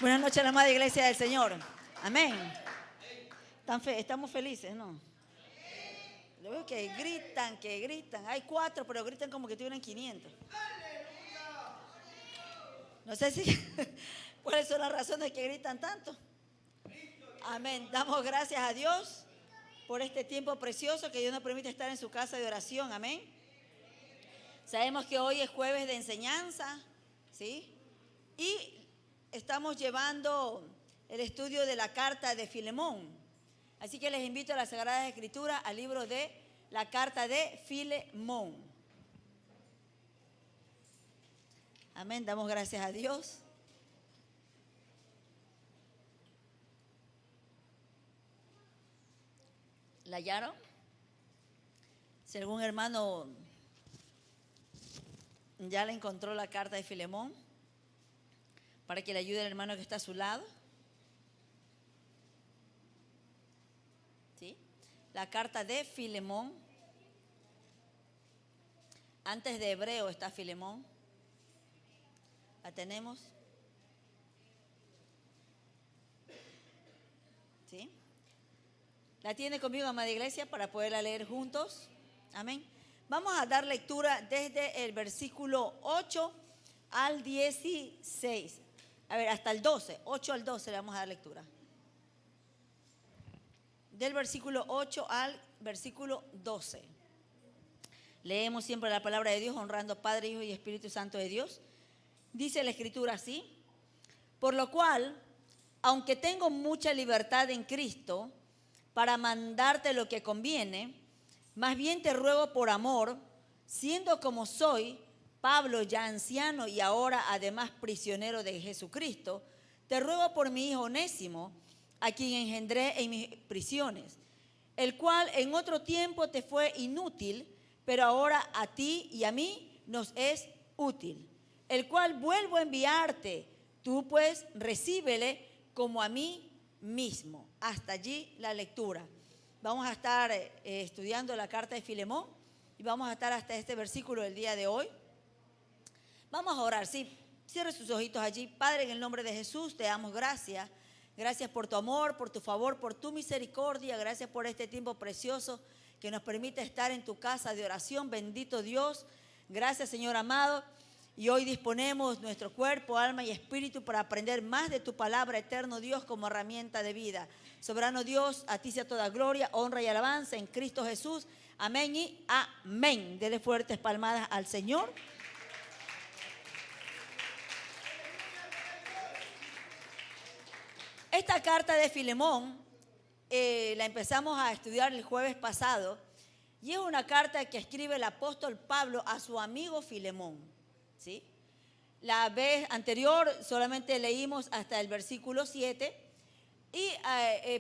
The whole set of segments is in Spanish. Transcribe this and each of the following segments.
Buenas noches, la amada iglesia del Señor. Amén. Estamos felices, ¿no? Yo veo que gritan. Hay 4, pero gritan como que tuvieran 500. No sé si cuáles son las razones que gritan tanto. Amén. Damos gracias a Dios por este tiempo precioso que Dios nos permite estar en su casa de oración. Amén. Sabemos que hoy es jueves de enseñanza, ¿sí? Y estamos llevando el estudio de la carta de Filemón. Así que les invito a las Sagradas Escrituras, al libro de la carta de Filemón. Amén, damos gracias a Dios. ¿La hallaron? Si algún hermano ya le encontró la carta de Filemón, para que le ayude al hermano que está a su lado. ¿Sí? La carta de Filemón. Antes de Hebreo está Filemón. ¿La tenemos? ¿Sí? ¿La tiene conmigo, amada iglesia, para poderla leer juntos? Amén. Vamos a dar lectura desde el versículo 8 al 16. A ver, hasta el 12. 8 al 12 le vamos a dar lectura. Del versículo 8 al versículo 12. Leemos siempre la palabra de Dios, honrando Padre, Hijo y Espíritu Santo de Dios. Dice la Escritura así: por lo cual, aunque tengo mucha libertad en Cristo para mandarte lo que conviene, más bien te ruego por amor, siendo como soy, Pablo ya anciano y ahora además prisionero de Jesucristo, te ruego por mi hijo Onésimo, a quien engendré en mis prisiones, el cual en otro tiempo te fue inútil, pero ahora a ti y a mí nos es útil, el cual vuelvo a enviarte, tú pues recíbele como a mí mismo. Hasta allí la lectura. Vamos a estar estudiando la carta de Filemón y vamos a estar hasta este versículo del día de hoy. Vamos a orar, sí. Cierre sus ojitos allí. Padre, en el nombre de Jesús, te damos gracias. Gracias por tu amor, por tu favor, por tu misericordia. Gracias por este tiempo precioso que nos permite estar en tu casa de oración. Bendito Dios. Gracias, Señor amado. Y hoy disponemos nuestro cuerpo, alma y espíritu para aprender más de tu palabra, eterno Dios, como herramienta de vida. Soberano Dios, a ti sea toda gloria, honra y alabanza en Cristo Jesús. Amén y amén. Dele fuertes palmadas al Señor. Esta carta de Filemón la empezamos a estudiar el jueves pasado y es una carta que escribe el apóstol Pablo a su amigo Filemón, ¿sí? La vez anterior solamente leímos hasta el versículo 7 y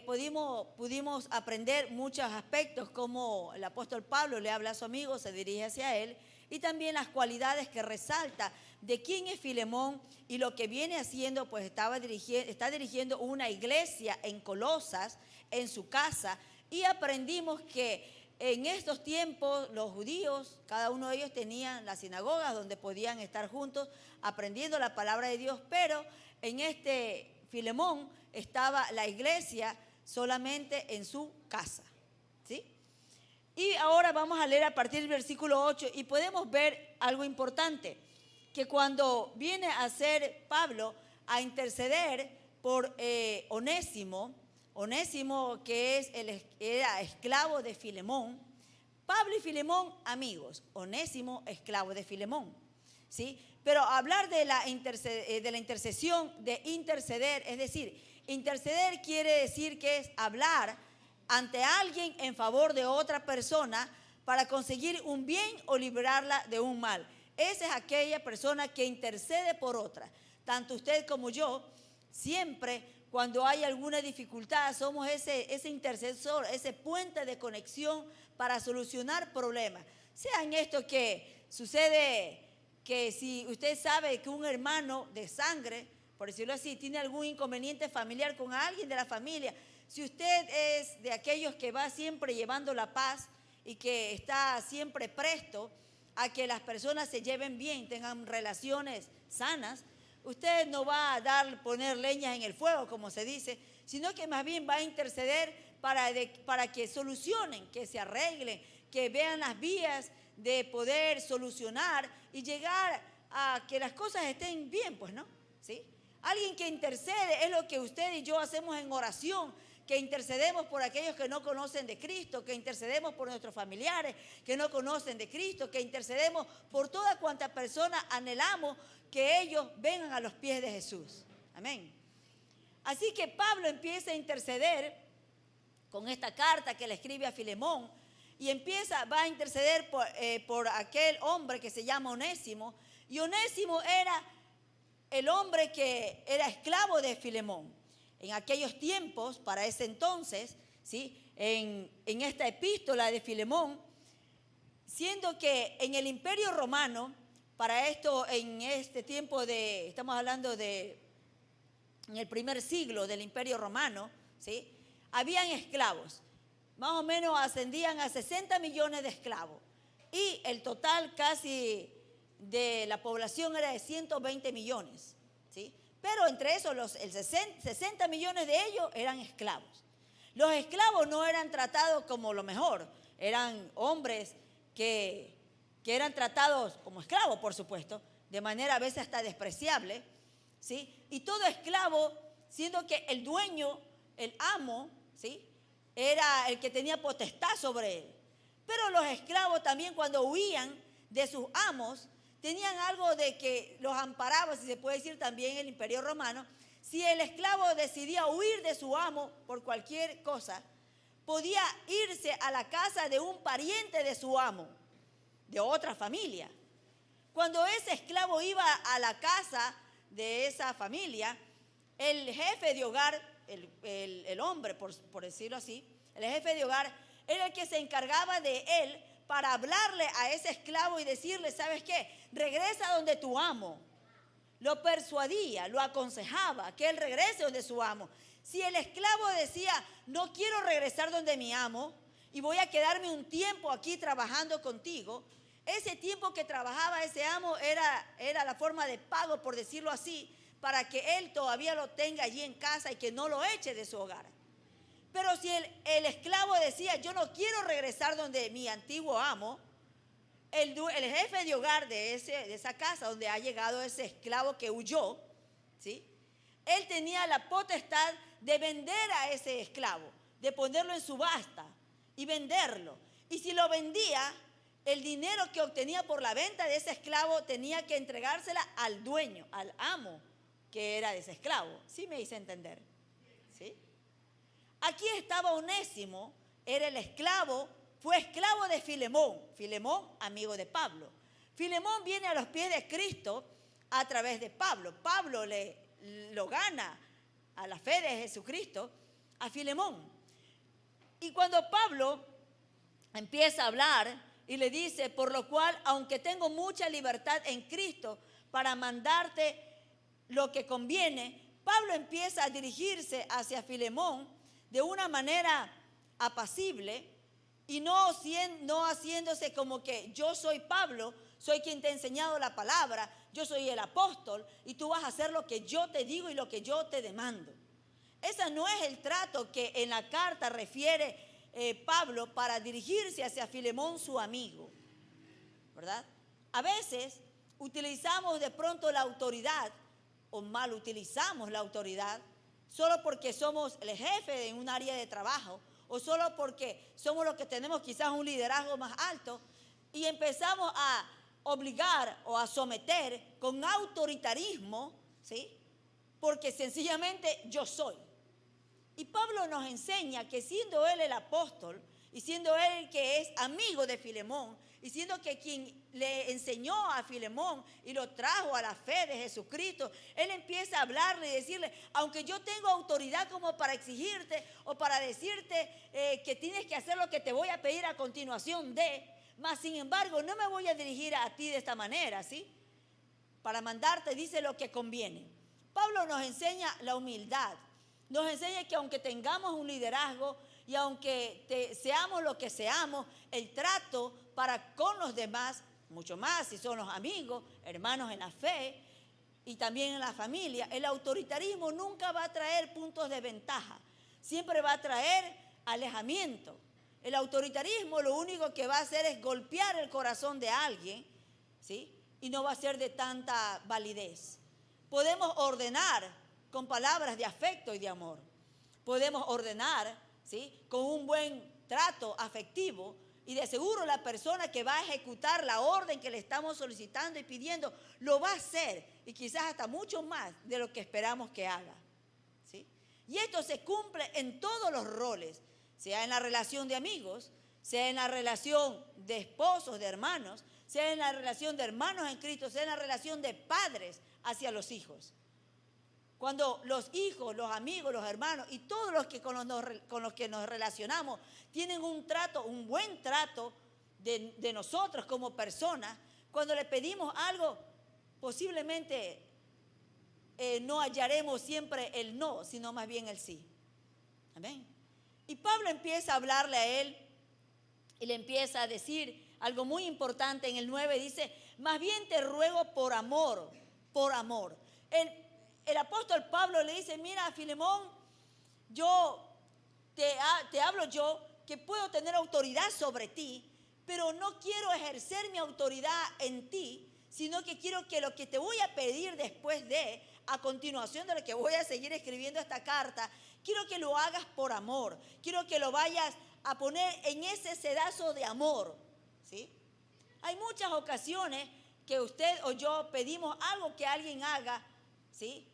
pudimos aprender muchos aspectos, como el apóstol Pablo le habla a su amigo, se dirige hacia él, y también las cualidades que resalta de quién es Filemón y lo que viene haciendo, pues está dirigiendo una iglesia en Colosas, en su casa, y aprendimos que en estos tiempos los judíos, cada uno de ellos tenían las sinagogas donde podían estar juntos aprendiendo la palabra de Dios, pero en este Filemón estaba la iglesia solamente en su casa, ¿sí? Y ahora vamos a leer a partir del versículo 8 y podemos ver algo importante, que cuando viene a hacer Pablo a interceder por Onésimo que era esclavo de Filemón, Pablo y Filemón amigos, Onésimo esclavo de Filemón, ¿sí? Pero hablar de la intercesión, de interceder, es decir, interceder quiere decir que es hablar ante alguien en favor de otra persona para conseguir un bien o librarla de un mal. Esa es aquella persona que intercede por otra. Tanto usted como yo, siempre cuando hay alguna dificultad, somos ese intercesor, ese puente de conexión para solucionar problemas. Sea en esto que sucede, que si usted sabe que un hermano de sangre, por decirlo así, tiene algún inconveniente familiar con alguien de la familia, si usted es de aquellos que va siempre llevando la paz y que está siempre presto a que las personas se lleven bien, tengan relaciones sanas, usted no va a poner leñas en el fuego, como se dice, sino que más bien va a interceder para que solucionen, que se arreglen, que vean las vías de poder solucionar y llegar a que las cosas estén bien, pues, ¿no? ¿Sí? Alguien que intercede es lo que usted y yo hacemos en oración, que intercedemos por aquellos que no conocen de Cristo, que intercedemos por nuestros familiares que no conocen de Cristo, que intercedemos por toda cuanta persona anhelamos que ellos vengan a los pies de Jesús. Amén. Así que Pablo empieza a interceder con esta carta que le escribe a Filemón y va a interceder por aquel hombre que se llama Onésimo. Y Onésimo era el hombre que era esclavo de Filemón. En aquellos tiempos, para ese entonces, ¿sí? En esta epístola de Filemón, siendo que en el Imperio Romano, para esto, en este tiempo estamos hablando en el primer siglo del Imperio Romano, ¿sí? Habían esclavos, más o menos ascendían a 60 millones de esclavos, y el total casi de la población era de 120 millones, ¿sí? Pero entre esos, 60 millones de ellos eran esclavos. Los esclavos no eran tratados como lo mejor, eran hombres que eran tratados como esclavos, por supuesto, de manera a veces hasta despreciable, ¿sí? Y todo esclavo, siendo que el dueño, el amo, ¿sí? Era el que tenía potestad sobre él. Pero los esclavos también, cuando huían de sus amos, tenían algo de que los amparaba, si se puede decir también en el Imperio Romano. Si el esclavo decidía huir de su amo por cualquier cosa, podía irse a la casa de un pariente de su amo, de otra familia. Cuando ese esclavo iba a la casa de esa familia, el jefe de hogar, el hombre, por decirlo así, el jefe de hogar era el que se encargaba de él para hablarle a ese esclavo y decirle, ¿sabes qué? Regresa donde tu amo. Lo persuadía, lo aconsejaba que él regrese donde su amo. Si el esclavo decía, no quiero regresar donde mi amo y voy a quedarme un tiempo aquí trabajando contigo, ese tiempo que trabajaba ese amo era la forma de pago, por decirlo así, para que él todavía lo tenga allí en casa y que no lo eche de su hogar. Pero si el esclavo decía, yo no quiero regresar donde mi antiguo amo, el jefe de hogar de esa casa donde ha llegado ese esclavo que huyó, ¿sí? Él tenía la potestad de vender a ese esclavo, de ponerlo en subasta y venderlo. Y si lo vendía, el dinero que obtenía por la venta de ese esclavo tenía que entregársela al dueño, al amo que era de ese esclavo. ¿Sí me hice entender? ¿Sí? Aquí estaba Onésimo, era el esclavo, fue esclavo de Filemón. Filemón, amigo de Pablo. Filemón viene a los pies de Cristo a través de Pablo. Pablo lo gana a la fe de Jesucristo a Filemón. Y cuando Pablo empieza a hablar y le dice, por lo cual, aunque tengo mucha libertad en Cristo para mandarte lo que conviene, Pablo empieza a dirigirse hacia Filemón de una manera apacible y no haciéndose como que yo soy Pablo, soy quien te ha enseñado la palabra, yo soy el apóstol y tú vas a hacer lo que yo te digo y lo que yo te demando. Ese no es el trato que en la carta refiere Pablo para dirigirse hacia Filemón, su amigo, ¿verdad? A veces utilizamos de pronto la autoridad o mal utilizamos la autoridad solo porque somos el jefe en un área de trabajo o solo porque somos los que tenemos quizás un liderazgo más alto y empezamos a obligar o a someter con autoritarismo, ¿sí? Porque sencillamente yo soy. Y Pablo nos enseña que siendo él el apóstol y siendo él el que es amigo de Filemón y siendo que quien le enseñó a Filemón y lo trajo a la fe de Jesucristo, él empieza a hablarle y decirle, aunque yo tengo autoridad como para exigirte o para decirte que tienes que hacer lo que te voy a pedir a continuación mas sin embargo no me voy a dirigir a ti de esta manera, ¿sí? Para mandarte dice lo que conviene. Pablo nos enseña la humildad, nos enseña que aunque tengamos un liderazgo y aunque seamos lo que seamos, el trato para con los demás, mucho más si son los amigos, hermanos en la fe, y también en la familia, el autoritarismo nunca va a traer puntos de ventaja, siempre va a traer alejamiento. El autoritarismo lo único que va a hacer es golpear el corazón de alguien, ¿sí? Y no va a ser de tanta validez. Podemos ordenar con palabras de afecto y de amor. Podemos ordenar, ¿sí?, con un buen trato afectivo, y de seguro la persona que va a ejecutar la orden que le estamos solicitando y pidiendo lo va a hacer, y quizás hasta mucho más de lo que esperamos que haga, ¿sí? Y esto se cumple en todos los roles, sea en la relación de amigos, sea en la relación de esposos, de hermanos, sea en la relación de hermanos en Cristo, sea en la relación de padres hacia los hijos. Cuando los hijos, los amigos, los hermanos y todos los que con los que nos relacionamos tienen un trato, un buen trato de nosotros como personas, cuando le pedimos algo, posiblemente no hallaremos siempre el no, sino más bien el sí. Amén. Y Pablo empieza a hablarle a él y le empieza a decir algo muy importante en el 9, dice, más bien te ruego por amor, por amor. El apóstol Pablo le dice, mira, Filemón, yo te hablo yo que puedo tener autoridad sobre ti, pero no quiero ejercer mi autoridad en ti, sino que quiero que lo que te voy a pedir después a continuación de lo que voy a seguir escribiendo esta carta, quiero que lo hagas por amor, quiero que lo vayas a poner en ese sedazo de amor, ¿sí? Hay muchas ocasiones que usted o yo pedimos algo que alguien haga, ¿sí?,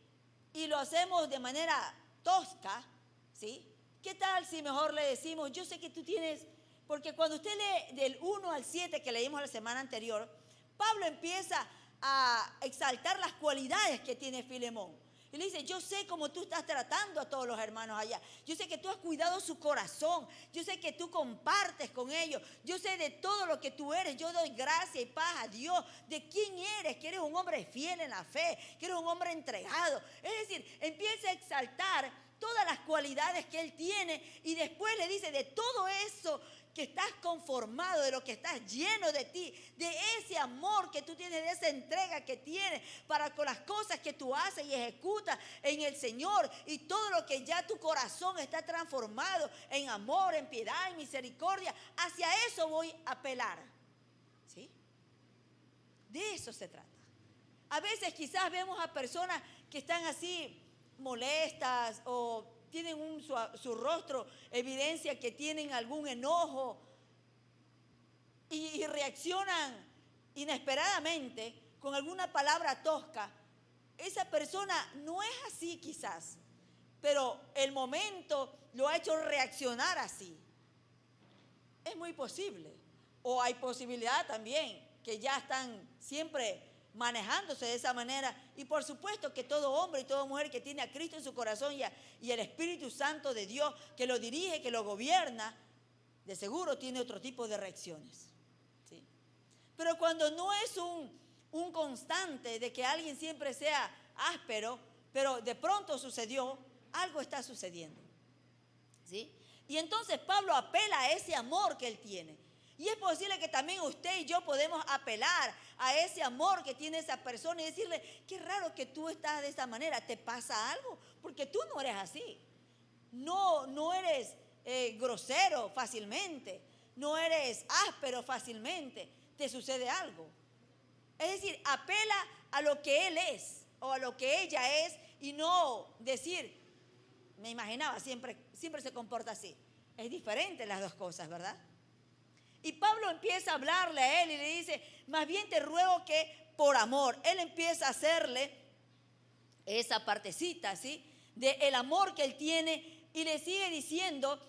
y lo hacemos de manera tosca, ¿sí? ¿Qué tal si mejor le decimos, yo sé que tú tienes, porque cuando usted lee del 1 al 7 que leímos la semana anterior, Pablo empieza a exaltar las cualidades que tiene Filemón. Y le dice, yo sé cómo tú estás tratando a todos los hermanos allá. Yo sé que tú has cuidado su corazón. Yo sé que tú compartes con ellos. Yo sé de todo lo que tú eres. Yo doy gracia y paz a Dios. De quién eres, que eres un hombre fiel en la fe, que eres un hombre entregado. Es decir, empieza a exaltar todas las cualidades que él tiene y después le dice, de todo eso que estás conformado, de lo que estás lleno de ti, de ese amor que tú tienes, de esa entrega que tienes para con las cosas que tú haces y ejecutas en el Señor, y todo lo que ya tu corazón está transformado en amor, en piedad, en misericordia, hacia eso voy a apelar, ¿sí? De eso se trata. A veces quizás vemos a personas que están así molestas o tienen su rostro evidencia que tienen algún enojo y reaccionan inesperadamente con alguna palabra tosca. Esa persona no es así quizás, pero el momento lo ha hecho reaccionar así. Es muy posible. O hay posibilidad también que ya están siempre manejándose de esa manera, y por supuesto que todo hombre y toda mujer que tiene a Cristo en su corazón y el Espíritu Santo de Dios que lo dirige, que lo gobierna, de seguro tiene otro tipo de reacciones, ¿sí? Pero cuando no es un constante de que alguien siempre sea áspero, pero de pronto sucedió, algo está sucediendo, ¿sí? Y entonces Pablo apela a ese amor que él tiene. Y es posible que también usted y yo podemos apelar a ese amor que tiene esa persona y decirle, qué raro que tú estás de esa manera, ¿te pasa algo? Porque tú no eres así. No eres grosero fácilmente, no eres áspero fácilmente, te sucede algo. Es decir, apela a lo que él es o a lo que ella es y no decir, me imaginaba, siempre se comporta así. Es diferente las dos cosas, ¿verdad? Y Pablo empieza a hablarle a él y le dice, más bien te ruego que por amor. Él empieza a hacerle esa partecita, ¿sí?, de el amor que él tiene, y le sigue diciendo,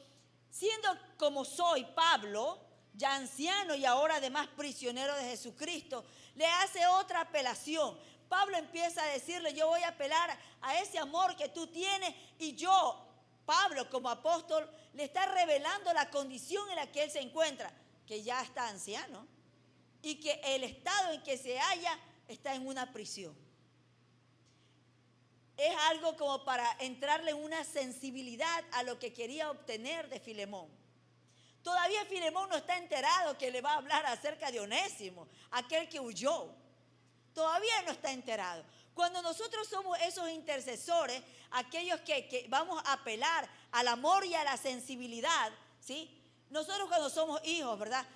siendo como soy Pablo, ya anciano y ahora además prisionero de Jesucristo, le hace otra apelación. Pablo empieza a decirle, yo voy a apelar a ese amor que tú tienes, y yo, Pablo como apóstol, le está revelando la condición en la que él se encuentra, que ya está anciano y que el estado en que se halla está en una prisión. Es algo como para entrarle en una sensibilidad a lo que quería obtener de Filemón. Todavía Filemón no está enterado que le va a hablar acerca de Onésimo, aquel que huyó. Todavía no está enterado. Cuando nosotros somos esos intercesores, aquellos que vamos a apelar al amor y a la sensibilidad, ¿sí? Nosotros cuando somos hijos, ¿verdad?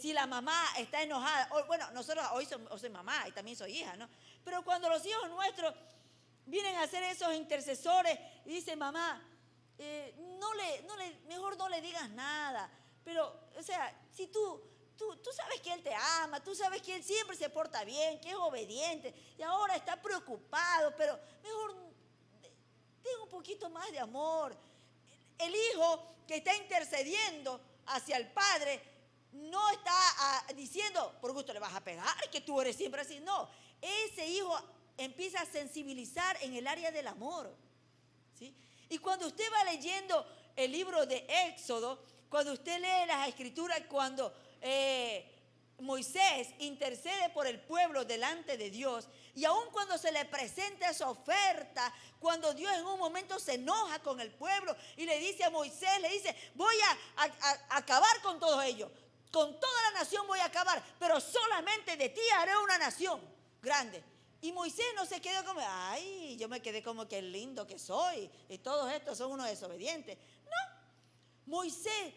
Si la mamá está enojada, bueno, nosotros hoy soy mamá y también soy hija, ¿no? Pero cuando los hijos nuestros vienen a ser esos intercesores y dicen, mamá, mejor no le digas nada. Pero, o sea, si tú sabes que él te ama, tú sabes que él siempre se porta bien, que es obediente y ahora está preocupado, pero mejor ten un poquito más de amor. El hijo que está intercediendo hacia el padre no está diciendo, por gusto le vas a pegar, que tú eres siempre así. No, ese hijo empieza a sensibilizar en el área del amor, ¿sí? Y cuando usted va leyendo el libro de Éxodo, cuando usted lee las escrituras, cuando Moisés intercede por el pueblo delante de Dios, y aun cuando se le presenta esa oferta, cuando Dios en un momento se enoja con el pueblo y le dice a Moisés, le dice, voy a acabar con todos ellos, con toda la nación voy a acabar, pero solamente de ti haré una nación grande. Y Moisés no se quedó como, ay, yo me quedé como que lindo que soy, y todos estos son unos desobedientes. No, Moisés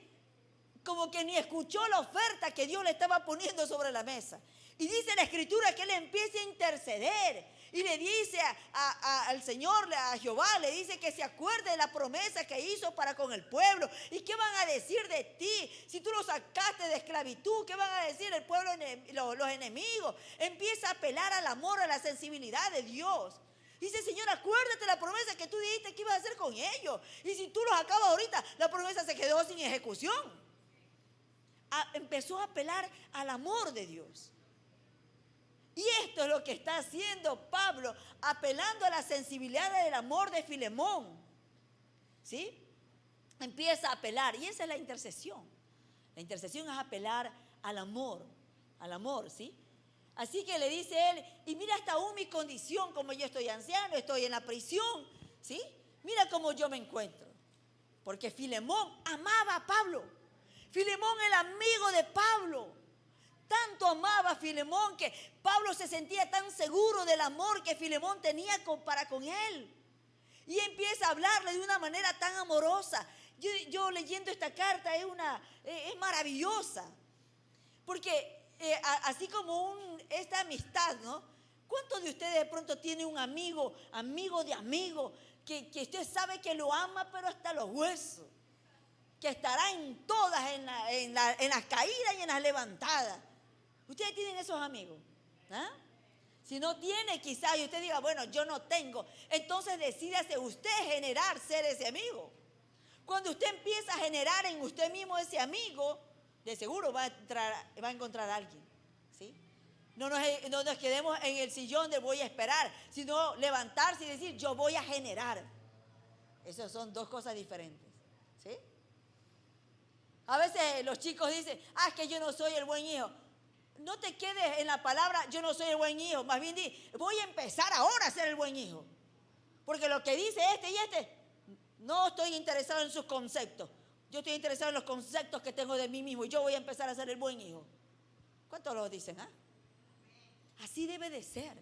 como que ni escuchó la oferta que Dios le estaba poniendo sobre la mesa. Y dice la escritura que él empieza a interceder y le dice al Señor, a Jehová, le dice que se acuerde de la promesa que hizo para con el pueblo. ¿Y qué van a decir de ti? Si tú los sacaste de esclavitud, ¿qué van a decir el pueblo, los enemigos? Empieza a apelar al amor, a la sensibilidad de Dios. Dice, Señor, acuérdate la promesa que tú dijiste que ibas a hacer con ellos. Y si tú los acabas ahorita, la promesa se quedó sin ejecución. Empezó a apelar al amor de Dios. Y esto es lo que está haciendo Pablo, apelando a la sensibilidad del amor de Filemón. ¿Sí? Empieza a apelar, y esa es la intercesión. La intercesión es apelar al amor, ¿sí? Así que le dice él, y mira hasta aún mi condición, como yo estoy anciano, estoy en la prisión, ¿sí? Mira cómo yo me encuentro. Porque Filemón amaba a Pablo. Filemón, el amigo de Pablo. Tanto amaba a Filemón que Pablo se sentía tan seguro del amor que Filemón tenía para con él. Y empieza a hablarle de una manera tan amorosa. Yo leyendo esta carta es maravillosa. Porque así como esta amistad, ¿no? ¿Cuántos de ustedes de pronto tienen un amigo de amigo, que usted sabe que lo ama pero hasta los huesos? Que estará en todas, en las caídas y en las levantadas. ¿Ustedes tienen esos amigos? ¿Ah? Si no tiene, quizás, y usted diga, bueno, yo no tengo, entonces decídase usted generar ser ese amigo. Cuando usted empieza a generar en usted mismo ese amigo, de seguro va a encontrar a alguien, ¿sí? No nos quedemos en el sillón de voy a esperar, sino levantarse y decir, yo voy a generar. Esas son dos cosas diferentes, ¿sí? A veces los chicos dicen, es que yo no soy el buen hijo. No te quedes en la palabra, yo no soy el buen hijo. Más bien di, voy a empezar ahora a ser el buen hijo. Porque lo que dice este y este, no estoy interesado en sus conceptos. Yo estoy interesado en los conceptos que tengo de mí mismo y yo voy a empezar a ser el buen hijo. ¿Cuántos lo dicen? Así debe de ser.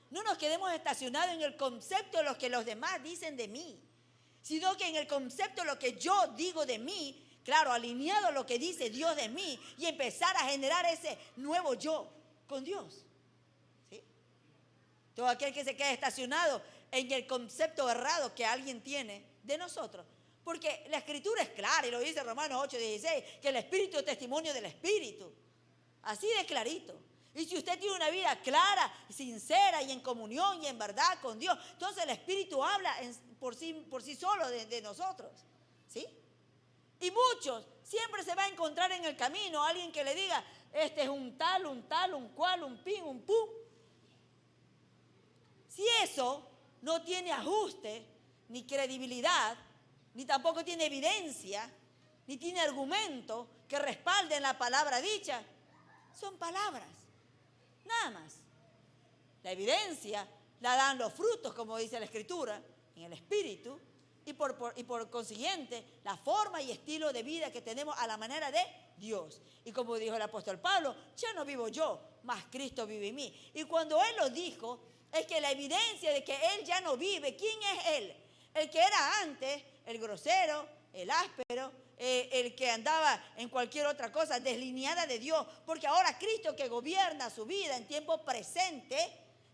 No nos quedemos estacionados en el concepto de lo que los demás dicen de mí, sino que en el concepto de lo que yo digo de mí, claro, alineado a lo que dice Dios de mí y empezar a generar ese nuevo yo con Dios. ¿Sí? Todo aquel que se quede estacionado en el concepto errado que alguien tiene de nosotros. Porque la escritura es clara y lo dice Romanos 8:16, que el Espíritu es testimonio del Espíritu. Así de clarito. Y si usted tiene una vida clara, sincera y en comunión y en verdad con Dios, entonces el Espíritu habla por sí solo de nosotros. ¿Sí? Y muchos siempre se va a encontrar en el camino alguien que le diga, este es un tal, un cual, un pin, un pum. Si eso no tiene ajuste, ni credibilidad, ni tampoco tiene evidencia, ni tiene argumento que respalden la palabra dicha, son palabras, nada más. La evidencia la dan los frutos, como dice la Escritura, en el Espíritu, y por consiguiente, la forma y estilo de vida que tenemos a la manera de Dios. Y como dijo el apóstol Pablo, ya no vivo yo, mas Cristo vive en mí. Y cuando él lo dijo, es que la evidencia de que él ya no vive, ¿quién es él? El que era antes, el grosero, el áspero, el que andaba en cualquier otra cosa, deslineada de Dios, porque ahora Cristo que gobierna su vida en tiempo presente,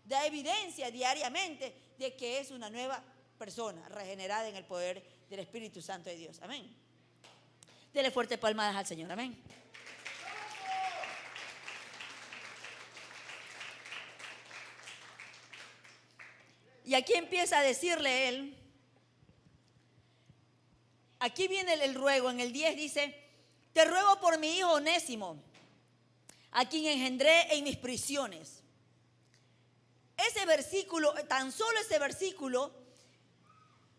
da evidencia diariamente de que es una nueva persona, regenerada en el poder del Espíritu Santo de Dios. Amén. Dele fuerte palmadas al Señor. Amén. Y aquí empieza a decirle él, aquí viene el ruego, en el 10 dice, te ruego por mi hijo Onésimo, a quien engendré en mis prisiones. Ese versículo, tan solo ese versículo,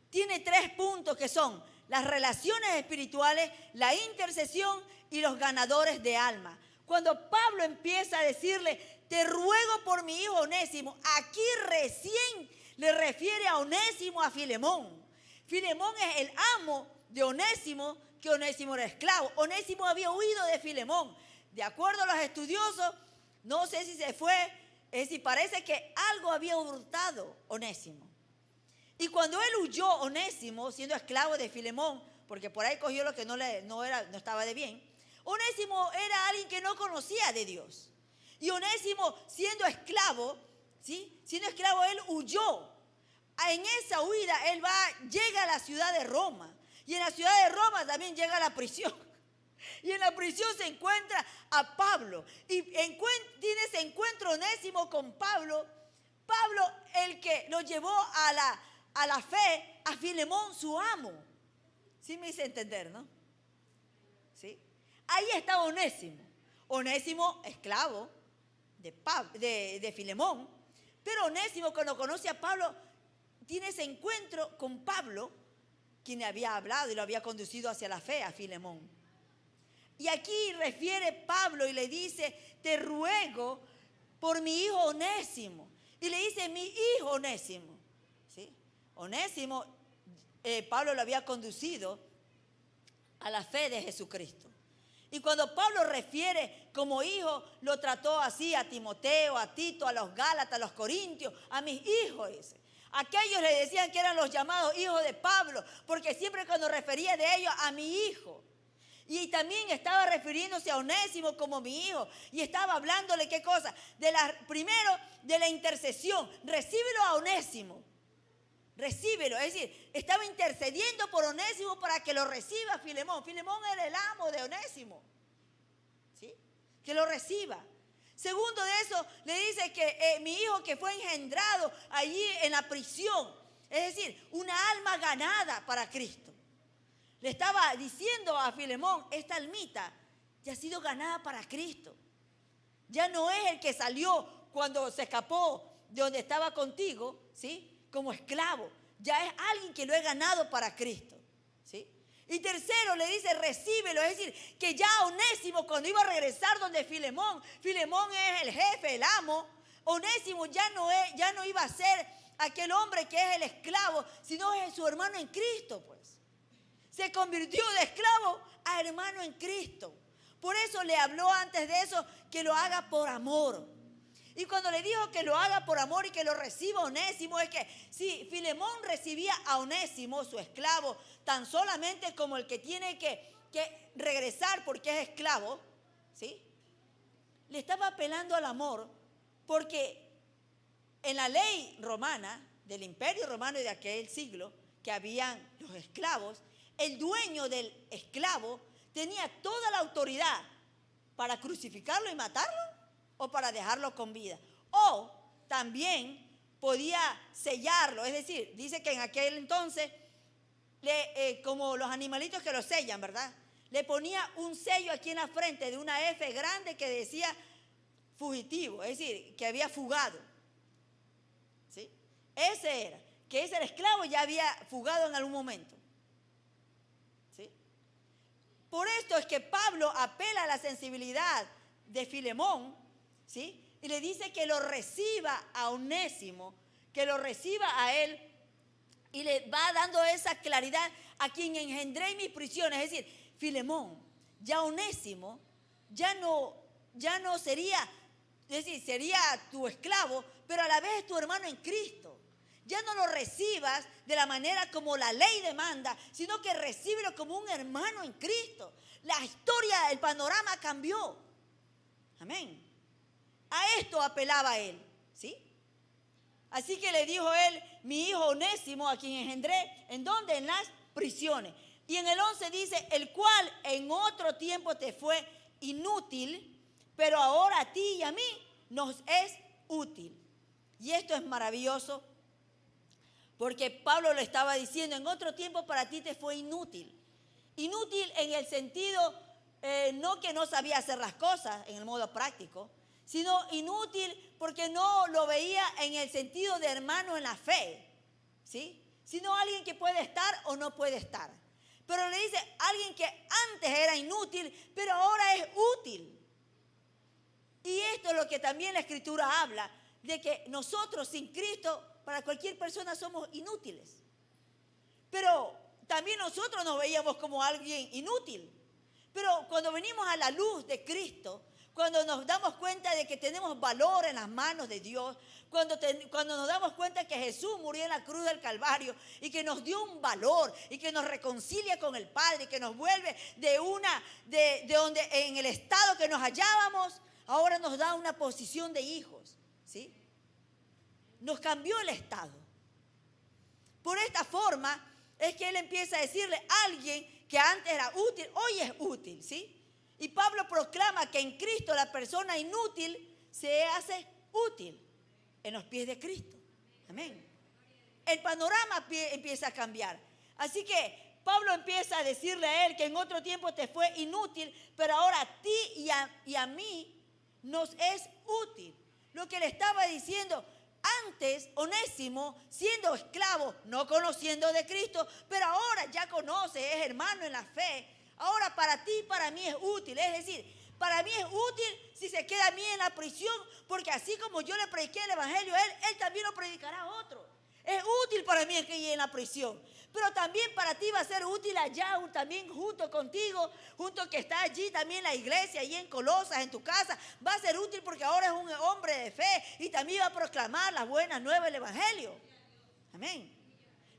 tiene 3 puntos que son las relaciones espirituales, la intercesión y los ganadores de alma. Cuando Pablo empieza a decirle, te ruego por mi hijo Onésimo, aquí recién le refiere a Onésimo a Filemón. Filemón es el amo de Onésimo, que Onésimo era esclavo. Onésimo había huido de Filemón. De acuerdo a los estudiosos, no sé si se fue, es decir, parece que algo había hurtado Onésimo. Y cuando él huyó, Onésimo, siendo esclavo de Filemón, porque por ahí cogió lo que no estaba de bien, Onésimo era alguien que no conocía de Dios. Y Onésimo, siendo esclavo, ¿sí? Siendo esclavo, él huyó. En esa huida, llega a la ciudad de Roma. Y en la ciudad de Roma también llega a la prisión. Y en la prisión se encuentra a Pablo. Y tiene ese encuentro Onésimo con Pablo. Pablo, el que lo llevó a la fe, a Filemón, su amo. ¿Sí me hice entender, no? ¿Sí? Ahí está Onésimo. Onésimo, esclavo de Filemón. Pero Onésimo, cuando conoce a Pablo, tiene ese encuentro con Pablo, quien le había hablado y lo había conducido hacia la fe a Filemón. Y aquí refiere Pablo y le dice, te ruego por mi hijo Onésimo. Y le dice, mi hijo Onésimo. ¿Sí? Onésimo, Pablo lo había conducido a la fe de Jesucristo. Y cuando Pablo refiere como hijo, lo trató así a Timoteo, a Tito, a los Gálatas, a los Corintios, a mis hijos, dice. Aquellos le decían que eran los llamados hijos de Pablo, porque siempre cuando refería de ellos a mi hijo. Y también estaba refiriéndose a Onésimo como mi hijo. Y estaba hablándole, ¿qué cosa? Primero, de la intercesión. Recíbelo a Onésimo. Recíbelo. Es decir, estaba intercediendo por Onésimo para que lo reciba Filemón. Filemón era el amo de Onésimo. ¿Sí? Que lo reciba. Segundo de eso, le dice que mi hijo que fue engendrado allí en la prisión. Es decir, una alma ganada para Cristo. Le estaba diciendo a Filemón, esta almita ya ha sido ganada para Cristo. Ya no es el que salió cuando se escapó de donde estaba contigo, ¿sí? Como esclavo. Ya es alguien que lo he ganado para Cristo, ¿sí? Y tercero, le dice, recíbelo. Es decir, que ya Onésimo, cuando iba a regresar donde Filemón es el jefe, el amo. Onésimo ya no iba a ser aquel hombre que es el esclavo, sino es su hermano en Cristo, pues. Se convirtió de esclavo a hermano en Cristo. Por eso le habló antes de eso que lo haga por amor. Y cuando le dijo que lo haga por amor y que lo reciba Onésimo, es que si Filemón recibía a Onésimo, su esclavo, tan solamente como el que tiene que regresar porque es esclavo, ¿sí? Le estaba apelando al amor, porque en la ley romana, del imperio romano y de aquel siglo, que habían los esclavos, el dueño del esclavo tenía toda la autoridad para crucificarlo y matarlo o para dejarlo con vida. O también podía sellarlo. Es decir, dice que en aquel entonces, como los animalitos que lo sellan, ¿verdad? Le ponía un sello aquí en la frente de una F grande que decía fugitivo, es decir, que había fugado. ¿Sí? Ese era, que ese esclavo ya había fugado en algún momento. Por esto es que Pablo apela a la sensibilidad de Filemón, ¿sí? Y le dice que lo reciba a Onésimo, que lo reciba a él, y le va dando esa claridad a quien engendré en mis prisiones. Es decir, Filemón, ya Onésimo, ya no sería es decir, sería tu esclavo, pero a la vez es tu hermano en Cristo. Ya no lo recibas de la manera como la ley demanda, sino que recíbelo como un hermano en Cristo. La historia, el panorama cambió. Amén. A esto apelaba él, ¿sí? Así que le dijo él, mi hijo Onésimo, a quien engendré, ¿en dónde? En las prisiones. Y en el 11 dice, el cual en otro tiempo te fue inútil, pero ahora a ti y a mí nos es útil. Y esto es maravilloso, porque Pablo le estaba diciendo, en otro tiempo para ti te fue inútil. Inútil en el sentido, no que no sabía hacer las cosas en el modo práctico, sino inútil porque no lo veía en el sentido de hermano en la fe, ¿sí? Sino alguien que puede estar o no puede estar. Pero le dice, alguien que antes era inútil, pero ahora es útil. Y esto es lo que también la Escritura habla, de que nosotros sin Cristo, para cualquier persona somos inútiles. Pero también nosotros nos veíamos como alguien inútil. Pero cuando venimos a la luz de Cristo, cuando nos damos cuenta de que tenemos valor en las manos de Dios, cuando nos damos cuenta que Jesús murió en la cruz del Calvario y que nos dio un valor y que nos reconcilia con el Padre y que nos vuelve de donde en el estado que nos hallábamos, ahora nos da una posición de hijos, ¿sí? Nos cambió el estado. Por esta forma es que él empieza a decirle a alguien que antes era útil, hoy es útil, ¿sí? Y Pablo proclama que en Cristo la persona inútil se hace útil en los pies de Cristo. Amén. El panorama empieza a cambiar. Así que Pablo empieza a decirle a él que en otro tiempo te fue inútil, pero ahora a ti y a mí nos es útil. Lo que le estaba diciendo, antes Onésimo, siendo esclavo, no conociendo de Cristo, pero ahora ya conoce, es hermano en la fe. Ahora para ti y para mí es útil, es decir, para mí es útil si se queda a mí en la prisión, porque así como yo le prediqué el evangelio a él también lo predicará a otro. Es útil para mí que en la prisión, pero también para ti va a ser útil allá, también junto contigo, junto que está allí también la iglesia, allí en Colosas, en tu casa, va a ser útil porque ahora es un hombre de fe y también va a proclamar las buenas nuevas del evangelio. Amén.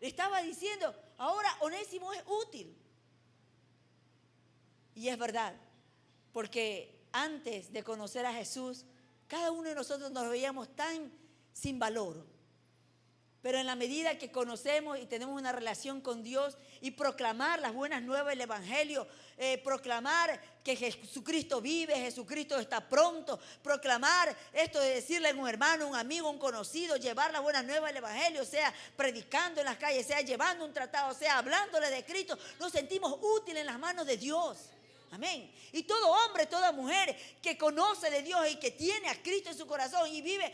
Le estaba diciendo, ahora Onésimo es útil. Y es verdad, porque antes de conocer a Jesús, cada uno de nosotros nos veíamos tan sin valor. Pero en la medida que conocemos y tenemos una relación con Dios y proclamar las buenas nuevas del evangelio, proclamar que Jesucristo vive, Jesucristo está pronto, proclamar esto de decirle a un hermano, un amigo, un conocido, llevar las buenas nuevas del evangelio, sea predicando en las calles, sea llevando un tratado, sea hablándole de Cristo, nos sentimos útiles en las manos de Dios. Amén. Y todo hombre, toda mujer que conoce de Dios y que tiene a Cristo en su corazón y vive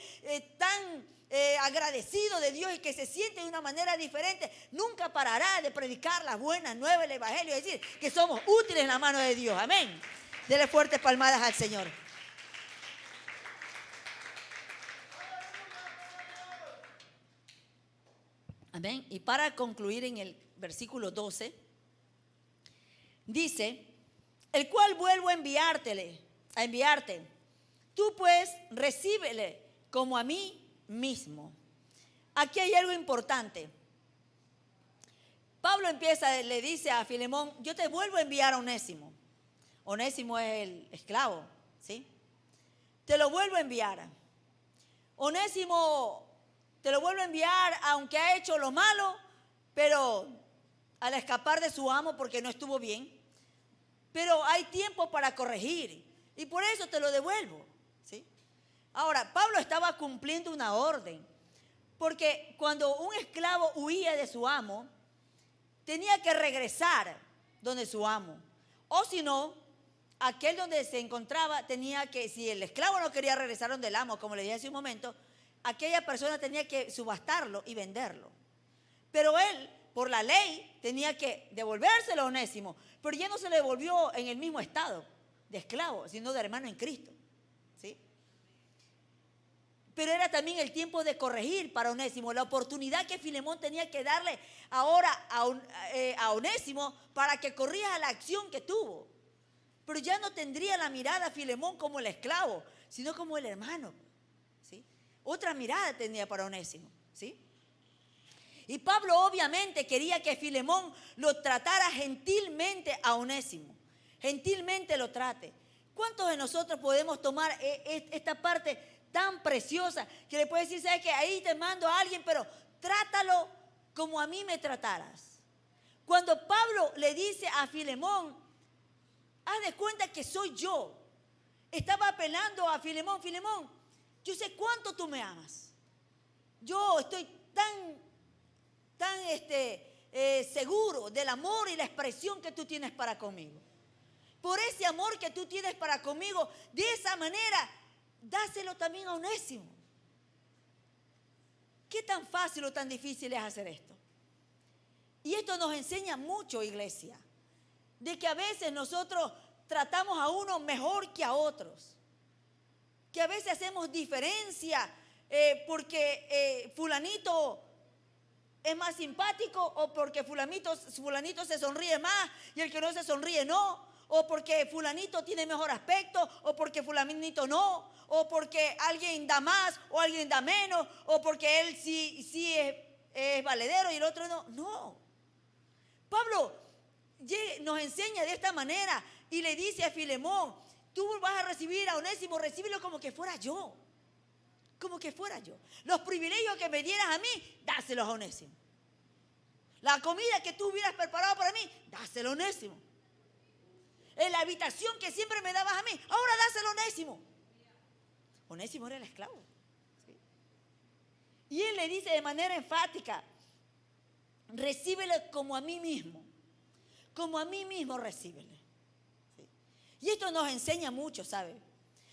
tan agradecido de Dios y que se siente de una manera diferente, nunca parará de predicar las buenas nuevas del evangelio, es decir, que somos útiles en la mano de Dios. Amén. Dele fuertes palmadas al Señor. Amén. Y para concluir en el versículo 12, dice, el cual vuelvo a enviarte. Tú pues recíbele como a mí mismo. Aquí hay algo importante. Pablo le dice a Filemón, yo te vuelvo a enviar a Onésimo. Onésimo es el esclavo, ¿sí? Te lo vuelvo a enviar. Onésimo te lo vuelvo a enviar aunque ha hecho lo malo, pero al escapar de su amo porque no estuvo bien. Pero hay tiempo para corregir y por eso te lo devuelvo, ¿sí? Ahora, Pablo estaba cumpliendo una orden, porque cuando un esclavo huía de su amo, tenía que regresar donde su amo. O si no, aquel donde se encontraba tenía que, si el esclavo no quería regresar donde el amo, como le dije hace un momento, aquella persona tenía que subastarlo y venderlo. Pero él, por la ley, tenía que devolvérselo a Onésimo, pero ya no se le devolvió en el mismo estado de esclavo, sino de hermano en Cristo, ¿sí? Pero era también el tiempo de corregir para Onésimo, la oportunidad que Filemón tenía que darle ahora a Onésimo para que corrija la acción que tuvo. Pero ya no tendría la mirada a Filemón como el esclavo, sino como el hermano, ¿sí? Otra mirada tenía para Onésimo, ¿sí? Y Pablo obviamente quería que Filemón lo tratara gentilmente a Onésimo, gentilmente lo trate. ¿Cuántos de nosotros podemos tomar esta parte tan preciosa que le puede decir, sabes que ahí te mando a alguien, pero trátalo como a mí me trataras? Cuando Pablo le dice a Filemón, haz de cuenta que soy yo, estaba apelando a Filemón, Filemón, yo sé cuánto tú me amas. Yo estoy tan seguro del amor y la expresión que tú tienes para conmigo. Por ese amor que tú tienes para conmigo, de esa manera, dáselo también a Onésimo. ¿Qué tan fácil o tan difícil es hacer esto? Y esto nos enseña mucho, iglesia, de que a veces nosotros tratamos a uno mejor que a otros. Que a veces hacemos diferencia porque fulanito es más simpático, o porque fulanito se sonríe más y el que no se sonríe no, o porque fulanito tiene mejor aspecto, o porque fulanito no, o porque alguien da más o alguien da menos, o porque él sí es valedero y el otro no. No. Pablo nos enseña de esta manera y le dice a Filemón, tú vas a recibir a Onésimo, recíbelo como que fuera yo. Como que fuera yo. Los privilegios que me dieras a mí, dáselos a Onésimo. La comida que tú hubieras preparado para mí, dáselo a Onésimo. En la habitación que siempre me dabas a mí, ahora dáselo a Onésimo. Onésimo era el esclavo, ¿sí? Y él le dice de manera enfática, recíbelo como a mí mismo. Como a mí mismo recíbele. ¿Sí? Y esto nos enseña mucho, ¿sabe?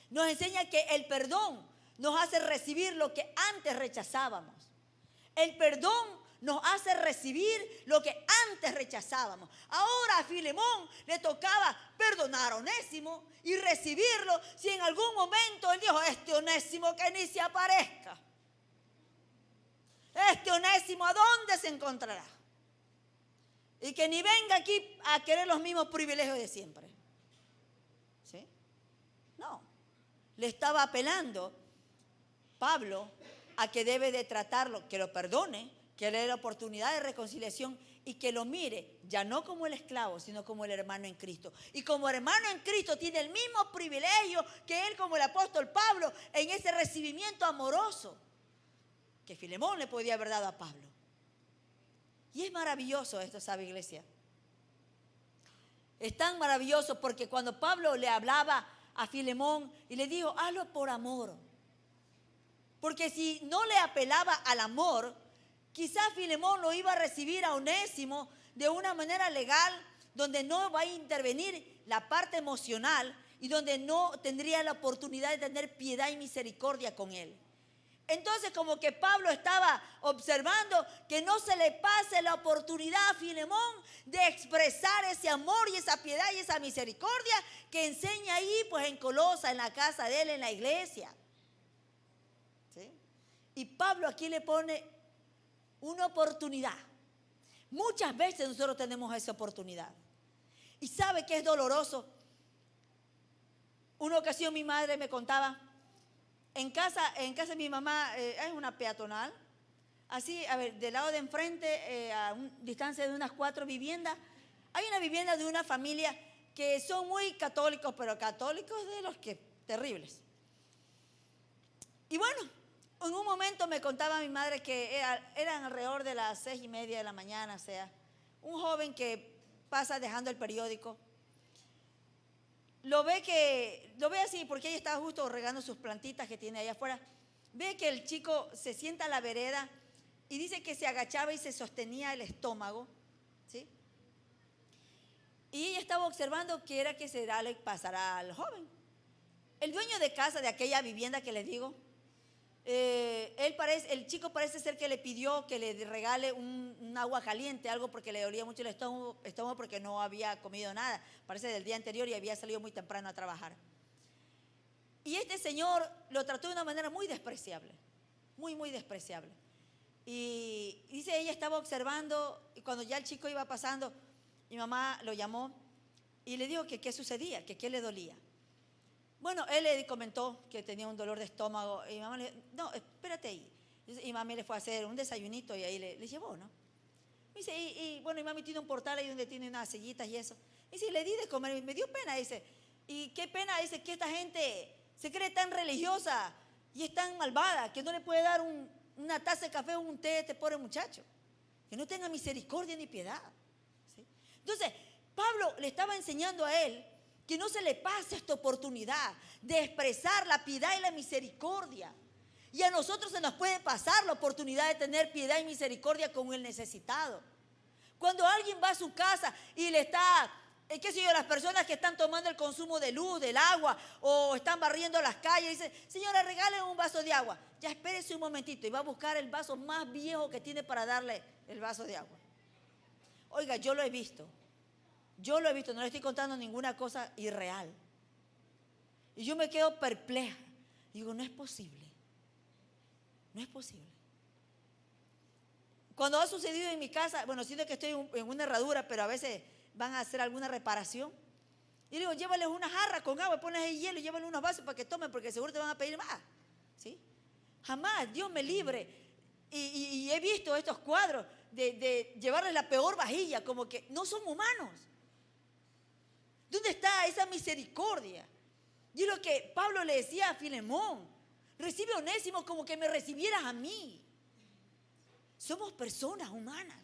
Nos enseña que el perdón nos hace recibir lo que antes rechazábamos. El perdón nos hace recibir lo que antes rechazábamos. Ahora a Filemón le tocaba perdonar a Onésimo y recibirlo si en algún momento él dijo, este Onésimo que ni se aparezca. Este Onésimo, ¿a dónde se encontrará? Y que ni venga aquí a querer los mismos privilegios de siempre. ¿Sí? No. Le estaba apelando Pablo a que debe de tratarlo, que lo perdone, que le dé la oportunidad de reconciliación y que lo mire, ya no como el esclavo, sino como el hermano en Cristo. Y como hermano en Cristo tiene el mismo privilegio que él, como el apóstol Pablo, en ese recibimiento amoroso que Filemón le podía haber dado a Pablo. Y es maravilloso esto, ¿sabe, iglesia? Es tan maravilloso porque cuando Pablo le hablaba a Filemón y le dijo, hazlo por amor. Porque si no le apelaba al amor, quizás Filemón lo iba a recibir a Onésimo de una manera legal, donde no va a intervenir la parte emocional y donde no tendría la oportunidad de tener piedad y misericordia con él. Entonces, como que Pablo estaba observando que no se le pase la oportunidad a Filemón de expresar ese amor y esa piedad y esa misericordia que enseña ahí, pues en Colosa, en la casa de él, en la iglesia. ¿Sí? Y Pablo aquí le pone una oportunidad. Muchas veces nosotros tenemos esa oportunidad. ¿Y sabe qué es doloroso? Una ocasión mi madre me contaba, en casa de mi mamá hay una peatonal, así, a ver, del lado de enfrente, a una distancia de unas 4 viviendas, hay una vivienda de una familia que son muy católicos, pero católicos de los que terribles. Y bueno, en un momento me contaba mi madre que eran alrededor de las 6:30 de la mañana, o sea, un joven que pasa dejando el periódico. Lo ve así porque ella estaba justo regando sus plantitas que tiene allá afuera. Ve que el chico se sienta a la vereda y dice que se agachaba y se sostenía el estómago, ¿sí? Y ella estaba observando qué era que se le pasará al joven. El dueño de casa de aquella vivienda que les digo, el chico parece ser que le pidió que le regale un agua caliente, algo porque le dolía mucho el estómago porque no había comido nada, parece del día anterior y había salido muy temprano a trabajar. Y este señor lo trató de una manera muy despreciable, muy, muy despreciable. Y dice, ella estaba observando y cuando ya el chico iba pasando, mi mamá lo llamó y le dijo que qué sucedía, que qué le dolía. Bueno, él le comentó que tenía un dolor de estómago y mi mamá le dijo, no, espérate ahí. Y mami le fue a hacer un desayunito y ahí le llevó, ¿no? Me dice, bueno, y mami tiene un portal ahí donde tiene unas sillitas y eso. Y dice, le di de comer, y me dio pena, dice. Y qué pena, dice, que esta gente se cree tan religiosa y es tan malvada que no le puede dar una taza de café o un té a este pobre muchacho. Que no tenga misericordia ni piedad. ¿Sí? Entonces, Pablo le estaba enseñando a él que no se le pase esta oportunidad de expresar la piedad y la misericordia. Y a nosotros se nos puede pasar la oportunidad de tener piedad y misericordia con el necesitado. Cuando alguien va a su casa y le está, qué sé yo, las personas que están tomando el consumo de luz, del agua, o están barriendo las calles, dice, señora, regalen un vaso de agua. Ya espérese un momentito y va a buscar el vaso más viejo que tiene para darle el vaso de agua. Oiga, yo lo he visto, no le estoy contando ninguna cosa irreal. Y yo me quedo perpleja. Digo, no es posible. No es posible. Cuando ha sucedido en mi casa, bueno, siento que estoy en una herradura, pero a veces van a hacer alguna reparación. Y digo, llévales una jarra con agua, pones ahí hielo y llévales unos vasos para que tomen, porque seguro te van a pedir más. ¿Sí? Jamás, Dios me libre. Y he visto estos cuadros de llevarles la peor vajilla, como que no son humanos. ¿Dónde está esa misericordia? Y es lo que Pablo le decía a Filemón. Recibe a Onésimo como que me recibieras a mí. Somos personas humanas.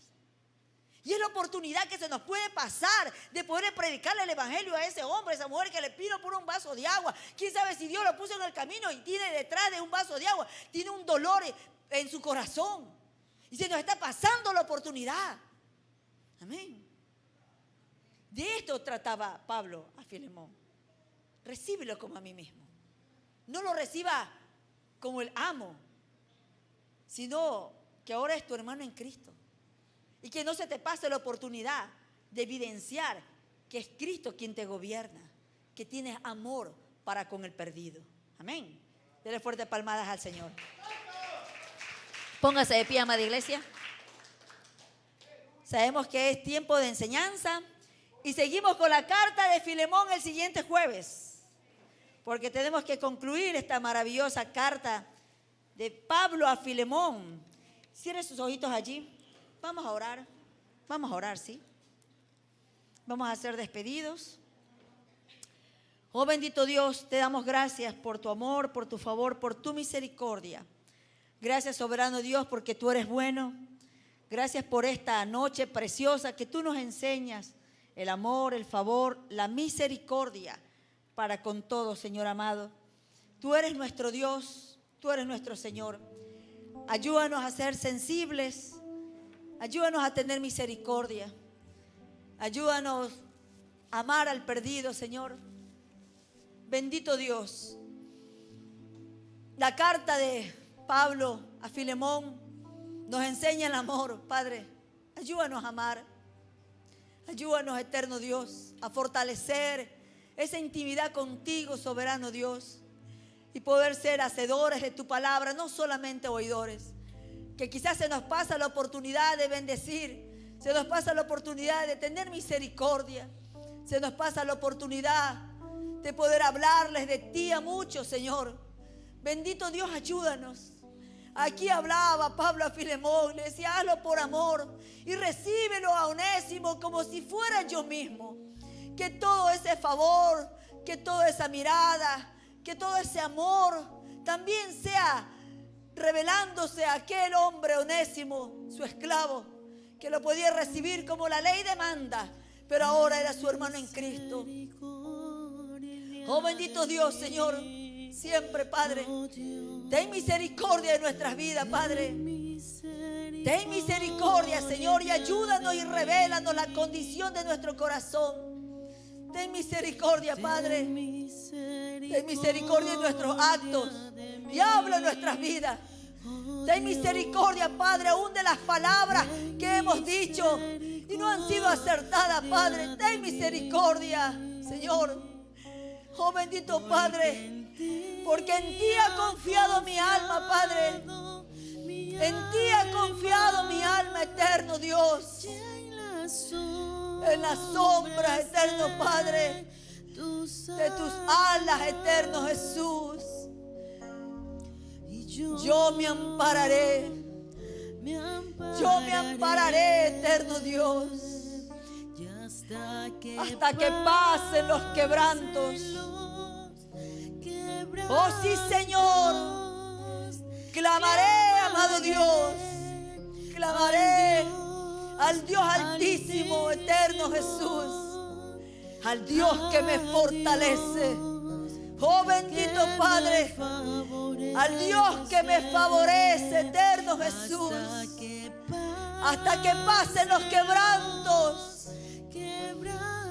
Y es la oportunidad que se nos puede pasar de poder predicarle el evangelio a ese hombre, a esa mujer que le pidió por un vaso de agua. ¿Quién sabe si Dios lo puso en el camino y tiene detrás de un vaso de agua, tiene un dolor en su corazón? Y se nos está pasando la oportunidad. Amén. De esto trataba Pablo a Filemón. Recíbelo como a mí mismo. No lo reciba como el amo, sino que ahora es tu hermano en Cristo. Y que no se te pase la oportunidad de evidenciar que es Cristo quien te gobierna, que tienes amor para con el perdido. Amén. Dele fuertes palmadas al Señor. Póngase de pie, amada iglesia. Sabemos que es tiempo de enseñanza y seguimos con la carta de Filemón el siguiente jueves. Porque tenemos que concluir esta maravillosa carta de Pablo a Filemón. Cierre sus ojitos allí. Vamos a orar, ¿sí? Vamos a ser despedidos. Oh bendito Dios, te damos gracias por tu amor, por tu favor, por tu misericordia. Gracias, soberano Dios, porque tú eres bueno. Gracias por esta noche preciosa que tú nos enseñas el amor, el favor, la misericordia para con todos, Señor amado. Tú eres nuestro Dios, tú eres nuestro Señor. Ayúdanos a ser sensibles, ayúdanos a tener misericordia, ayúdanos a amar al perdido, Señor. Bendito Dios. La carta de Pablo a Filemón nos enseña el amor, Padre. Ayúdanos a amar, ayúdanos, eterno Dios, a fortalecer esa intimidad contigo, soberano Dios, y poder ser hacedores de tu palabra, no solamente oidores. Que quizás se nos pasa la oportunidad de bendecir, se nos pasa la oportunidad de tener misericordia, se nos pasa la oportunidad de poder hablarles de ti a muchos, Señor. Bendito Dios, ayúdanos. Aquí hablaba Pablo a Filemón, le decía, hazlo por amor y recíbelo a Onésimo como si fuera yo mismo. Que todo ese favor, que toda esa mirada, que todo ese amor también sea revelándose a aquel hombre Onésimo, su esclavo, que lo podía recibir como la ley demanda, pero ahora era su hermano en Cristo. Oh bendito Dios, Señor, siempre, Padre, ten misericordia de nuestras vidas, Padre. Ten misericordia, Señor, y ayúdanos y revélanos la condición de nuestro corazón. Ten misericordia, Padre. Ten misericordia en nuestros actos y habla en nuestras vidas. Ten misericordia, Padre, aún de las palabras que hemos dicho y no han sido acertadas, Padre. Ten misericordia, Señor. Oh bendito Padre, porque en ti ha confiado mi alma, Padre. En ti ha confiado mi alma, eterno Dios. En la sombra, eterno Padre, de tus alas, eterno Jesús. Yo me ampararé. Yo me ampararé, eterno Dios, hasta que pasen los quebrantos. Oh sí, Señor, clamaré, amado Dios, clamaré al Dios altísimo, eterno Jesús, al Dios que me fortalece. Oh bendito Padre, al Dios que me favorece, eterno Jesús, hasta que pasen los quebrantos.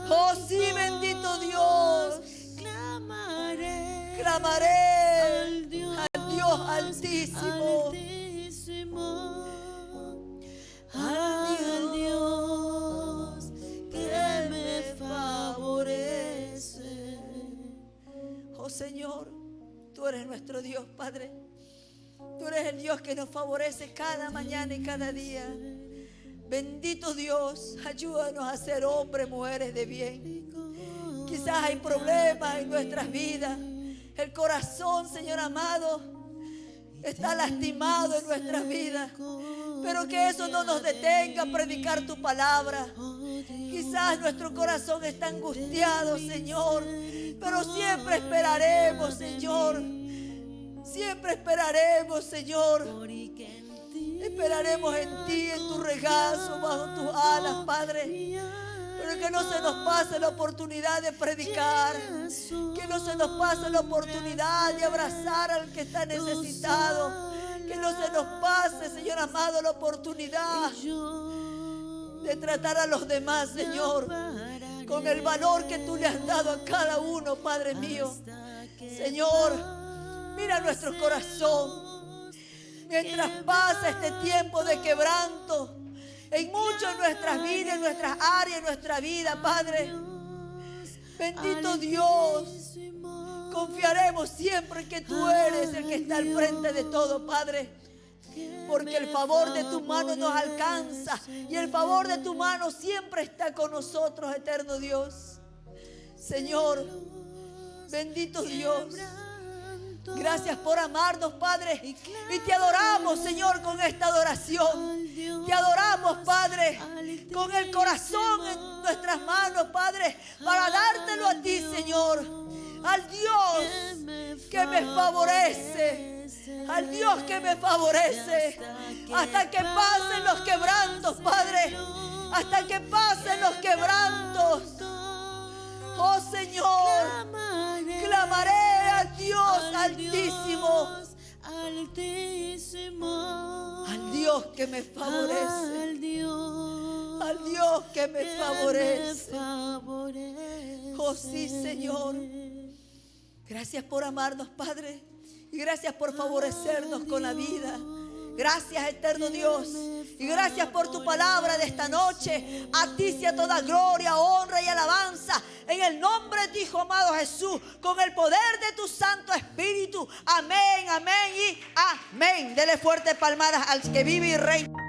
Oh sí, bendito Dios, clamaré al Dios altísimo, al Dios que me favorece. Oh Señor, tú eres nuestro Dios, Padre. Tú eres el Dios que nos favorece cada mañana y cada día. Bendito Dios, ayúdanos a ser hombres, mujeres de bien. Quizás hay problemas en nuestras vidas. El corazón, Señor amado, está lastimado en nuestras vidas. Pero que eso no nos detenga a predicar tu palabra. Quizás nuestro corazón está angustiado, Señor, pero siempre esperaremos, Señor. Siempre esperaremos, Señor. Esperaremos en ti, en tu regazo, bajo tus alas, Padre. Pero que no se nos pase la oportunidad de predicar. Que no se nos pase la oportunidad de abrazar al que está necesitado. Que no se nos pase, Señor amado, la oportunidad de tratar a los demás, Señor, con el valor que tú le has dado a cada uno, Padre mío. Señor, mira nuestro corazón. Mientras pasa este tiempo de quebranto en muchas de nuestras vidas, en nuestras áreas, en nuestra vida, Padre. Bendito Dios, confiaremos siempre que tú eres el que está al frente de todo, Padre. Porque el favor de tu mano nos alcanza y el favor de tu mano siempre está con nosotros, eterno Dios. Señor, bendito Dios. Gracias por amarnos, Padre. Y te adoramos, Señor, con esta adoración. Te adoramos, Padre, con el corazón en nuestras manos, Padre, para dártelo a ti, Señor. Al Dios que me favorece. Al Dios que me favorece. Hasta que pasen los quebrantos, Padre. Hasta que pasen los quebrantos. Oh, Señor, clamaré al Dios altísimo, al Dios que me favorece, al Dios que me favorece. Oh sí, Señor, gracias por amarnos, Padre, y gracias por favorecernos con la vida. Gracias, eterno Dios, y gracias por tu palabra de esta noche. A ti sea toda gloria, honra y alabanza, en el nombre de tu Hijo amado Jesús, con el poder de tu Santo Espíritu. Amén, amén y amén. Dele fuertes palmadas al que vive y reina.